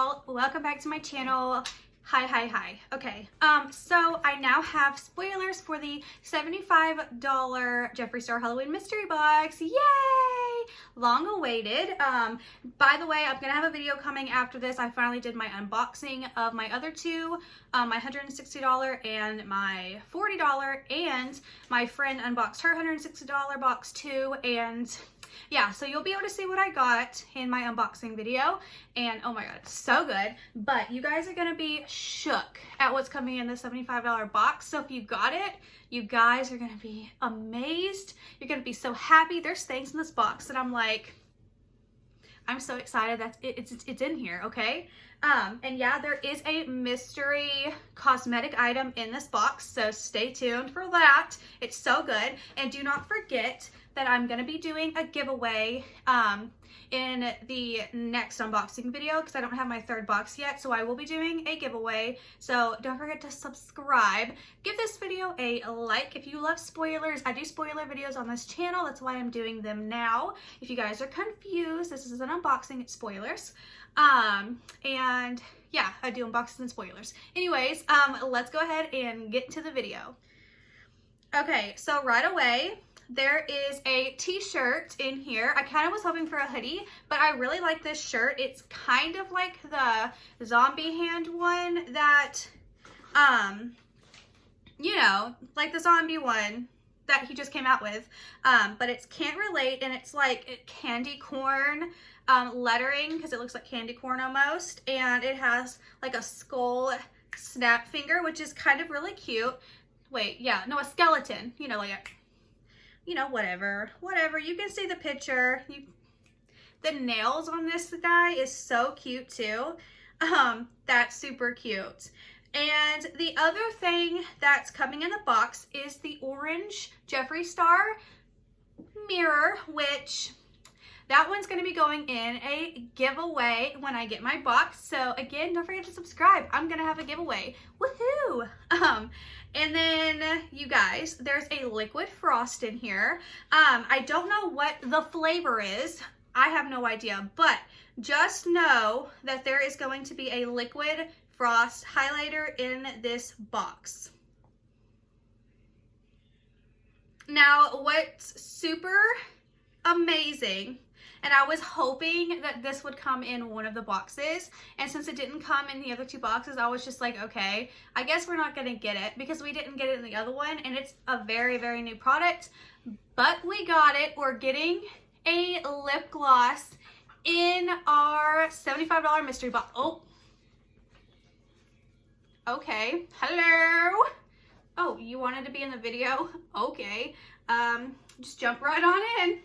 y'all, welcome back to my channel. Hi. Okay, so I now have spoilers for the $75 Jeffree Star Halloween mystery box. Yay! Long awaited. By the way, I'm gonna have a video coming after this. I finally did my unboxing of my other two, my $160 and my $40, and my friend unboxed her $160 box too, and yeah, so you'll be able to see what I got in my unboxing video, and oh my god, it's so good. But you guys are gonna be shook at what's coming in the $75 box. So if you got it, you guys are gonna be amazed. You're gonna be so happy. There's things in this box that I'm like, I'm so excited that it's in here, okay? And yeah, there is a mystery cosmetic item in this box, so stay tuned for that. It's so good. And do not forget that I'm gonna be doing a giveaway in the next unboxing video, because I don't have my third box yet, so I will be doing a giveaway. So don't forget to subscribe. Give this video a like if you love spoilers. I do spoiler videos on this channel. That's why I'm doing them now. If you guys are confused, this is an unboxing, it's spoilers. And yeah, I do unboxings and spoilers. Anyways, let's go ahead and get into the video. Okay, so right away, there is a t-shirt in here. I kind of was hoping for a hoodie, but I really like this shirt. It's kind of like the zombie hand one that, you know, like the zombie one that he just came out with. But it's Can't Relate, and it's like candy corn lettering, because it looks like candy corn almost. And it has like a skull snap finger, which is kind of really cute. Wait, yeah, no, a skeleton, you know, like a, you know, whatever, you can see the picture. The nails on this guy is so cute too. That's super cute. And the other thing that's coming in the box is the orange Jeffree Star mirror, which that one's going to be going in a giveaway when I get my box. So again, don't forget to subscribe. I'm going to have a giveaway. Woohoo! And then you guys, there's a liquid frost in here. I don't know what the flavor is. I have no idea, but just know that there is going to be a liquid frost highlighter in this box. Now, what's super amazing, and I was hoping that this would come in one of the boxes, and since it didn't come in the other two boxes, I was just like, okay, I guess we're not gonna get it, because we didn't get it in the other one, and it's a very, very new product, but we got it. We're getting a lip gloss in our $75 mystery box. Oh, okay, hello. Oh, you wanted to be in the video? Okay, just jump right on in.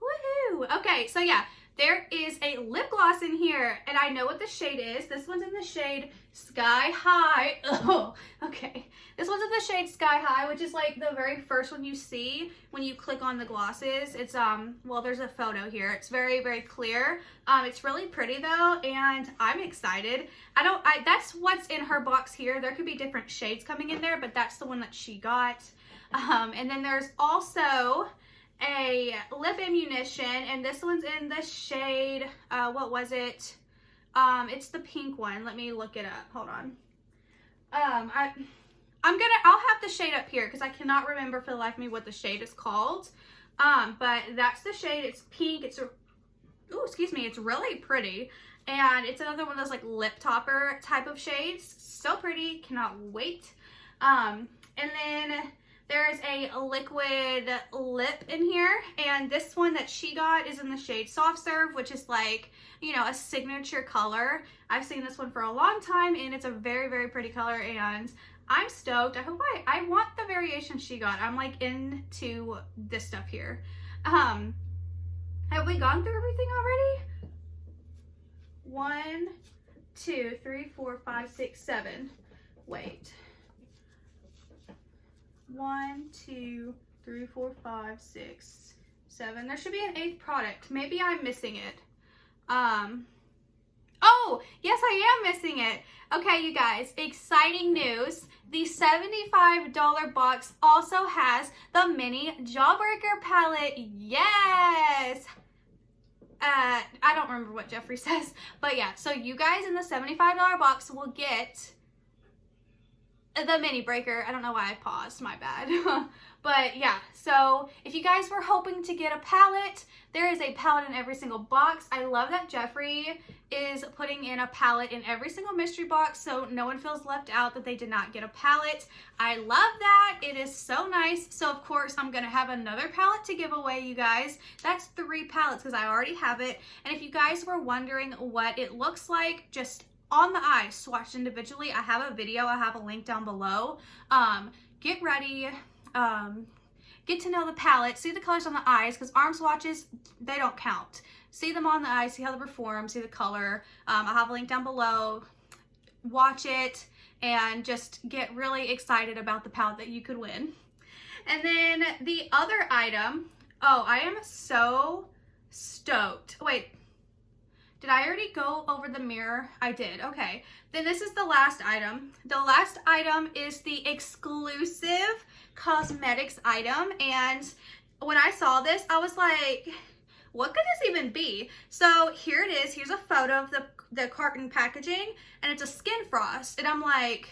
Woohoo! Okay, so yeah, there is a lip gloss in here, and I know what the shade is. This one's in the shade Sky High. Oh, okay. This one's in the shade Sky High, which is like the very first one you see when you click on the glosses. It's, well, there's a photo here. It's very, very clear. It's really pretty though, and I'm excited. That's what's in her box here. There could be different shades coming in there, but that's the one that she got. And then there's also a lip ammunition, and this one's in the shade, what was it? It's the pink one. Let me look it up. Hold on. I'll have the shade up here because I cannot remember for the life of me what the shade is called. But that's the shade. It's pink. It's it's really pretty. And it's another one of those like lip topper type of shades. So pretty. Cannot wait. And then there's a liquid lip in here, and this one that she got is in the shade Soft Serve, which is like, you know, a signature color. I've seen this one for a long time, and it's a very, very pretty color, and I'm stoked. I want the variation she got. I'm like into this stuff here. Have we gone through everything already? 1, 2, 3, 4, 5, 6, 7. Wait. 1, 2, 3, 4, 5, 6, 7. There should be an 8th product. Maybe I'm missing it. Oh, yes, I am missing it. Okay, you guys, exciting news. The $75 box also has the mini Jawbreaker palette. Yes! I don't remember what Jeffree says, but yeah, so you guys in the $75 box will get the mini breaker. I don't know why I paused, my bad. But yeah, so if you guys were hoping to get a palette, there is a palette in every single box. I love that Jeffree is putting in a palette in every single mystery box, so no one feels left out that they did not get a palette. I love that. It is so nice. So of course I'm gonna have another palette to give away, you guys. That's 3 palettes because I already have it. And if you guys were wondering what it looks like, just on the eye, swatched individually, I have a video. I have a link down below. Get ready. Get to know the palette, see the colors on the eyes, because arm swatches, they don't count. See them on the eyes, see how they perform, see the color. I'll have a link down below. Watch it and just get really excited about the palette that you could win. And then the other item, oh, I am so stoked. Wait, did I already go over the mirror? I did, okay. Then this is the last item. The last item is the exclusive cosmetics item, and when I saw this, I was like, what could this even be? So here it is. Here's a photo of the carton packaging, and it's a skin frost, and I'm like,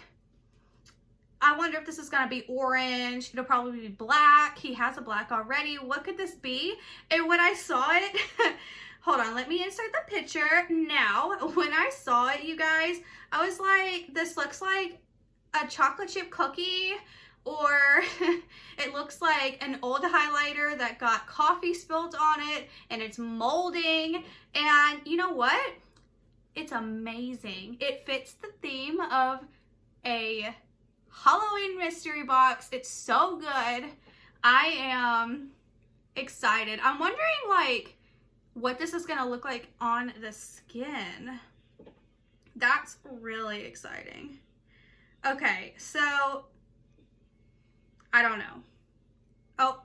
I wonder if this is gonna be orange. It'll probably be black. He has a black already. What could this be? And when I saw it, hold on, let me insert the picture now. When I saw it, you guys, I was like, this looks like a chocolate chip cookie, or it looks like an old highlighter that got coffee spilled on it and it's molding. And you know what? It's amazing. It fits the theme of a Halloween mystery box. It's so good. I am excited. I'm wondering like what this is gonna look like on the skin. That's really exciting. Okay, so I don't know. Oh,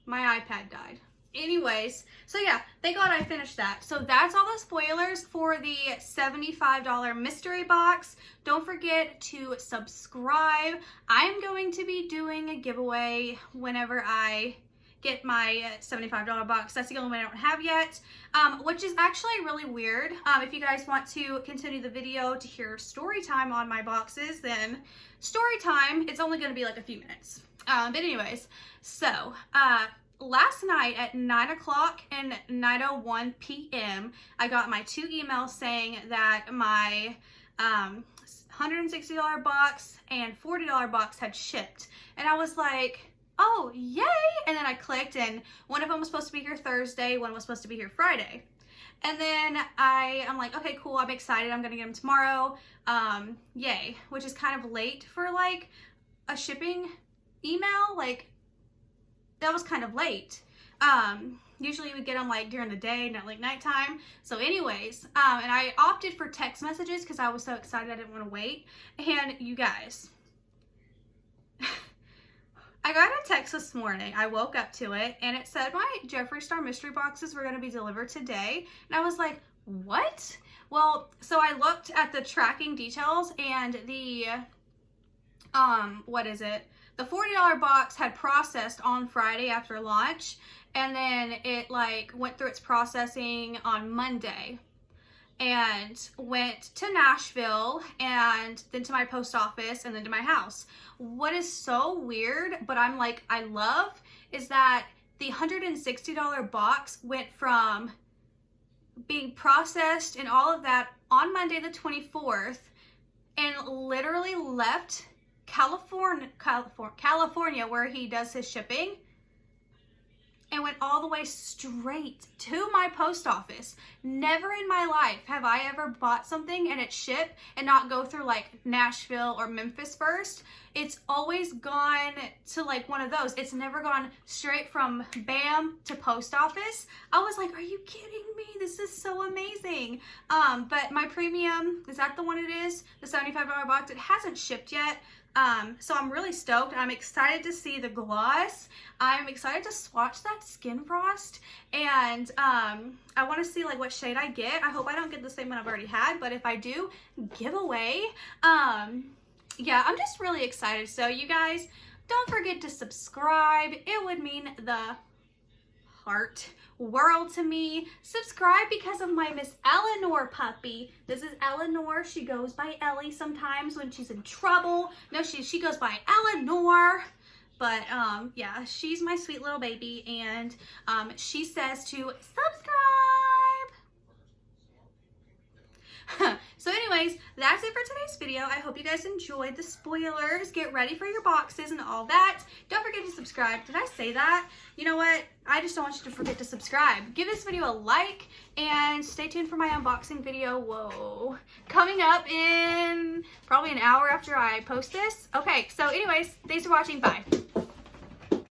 my iPad died. Anyways, so yeah, thank God I finished that. So that's all the spoilers for the $75 mystery box. Don't forget to subscribe. I'm going to be doing a giveaway whenever I get my $75 box. That's the only one I don't have yet, which is actually really weird. If you guys want to continue the video to hear story time on my boxes, then story time, it's only gonna be like a few minutes. But anyways, so last night at 9 o'clock and 9:01 p.m., I got my 2 emails saying that my $160 box and $40 box had shipped. And I was like, oh, yay! And then I clicked, and one of them was supposed to be here Thursday, one was supposed to be here Friday. And then I'm like, okay, cool, I'm excited, I'm gonna get them tomorrow. Yay, which is kind of late for like a shipping email. Like, that was kind of late. Usually we get them like during the day, not like nighttime. So anyways, and I opted for text messages because I was so excited I didn't want to wait. And you guys, I got a text this morning. I woke up to it and it said my Jeffree Star mystery boxes were going to be delivered today. And I was like, what? Well, so I looked at the tracking details, and the, what is it? The $40 box had processed on Friday after launch, and then it like went through its processing on Monday and went to Nashville and then to my post office and then to my house. What is so weird, but I'm like, I love, is that the $160 box went from being processed and all of that on Monday the 24th and literally left California, where he does his shipping, and went all the way straight to my post office. Never in my life have I ever bought something and it shipped and not go through like Nashville or Memphis first. It's always gone to like one of those. It's never gone straight from BAM to post office. I was like, are you kidding me? This is so amazing. But my premium, is that the one it is? The $75 box, it hasn't shipped yet. So I'm really stoked. I'm excited to see the gloss. I'm excited to swatch that skin frost, and I want to see like what shade I get. I hope I don't get the same one I've already had, but if I do, giveaway. Yeah, I'm just really excited. So you guys, don't forget to subscribe. It would mean the heart world to me. Subscribe because of my Miss Eleanor puppy. This is Eleanor. She goes by Ellie sometimes when she's in trouble. No, she goes by Eleanor. But yeah, she's my sweet little baby, and she says to subscribe. So anyways, that's it for today's video. I hope you guys enjoyed the spoilers. Get ready for your boxes and all that. Don't forget to subscribe. Did I say that? You know what? I just don't want you to forget to subscribe. Give this video a like and stay tuned for my unboxing video. Whoa. Coming up in probably an hour after I post this. Okay, so anyways, thanks for watching. Bye.